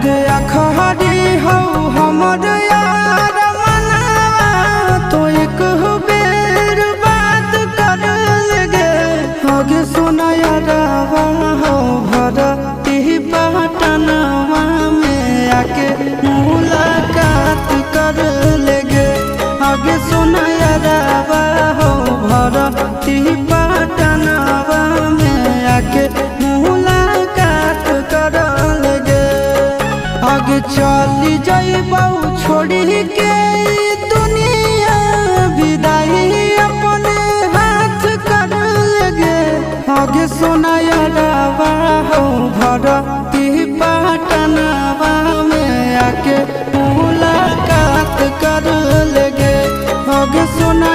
आगे अखहरी हो हमर यार मनावा तो एक बेर बात कर लगे आगे सुना यारवा हो भरती पटनवा में आके मुलाकात कर लगे आगे सुना यारवा हो भरती पटनवा में आके मुलाकात कर लगे आगे चली जाइबौ छोड़ी के दुनिया विदाई अपने हाथ कर लगे आगे सुना यारवा हो भरती पटनवा में आके मुलाकात कर लगे आगे सुना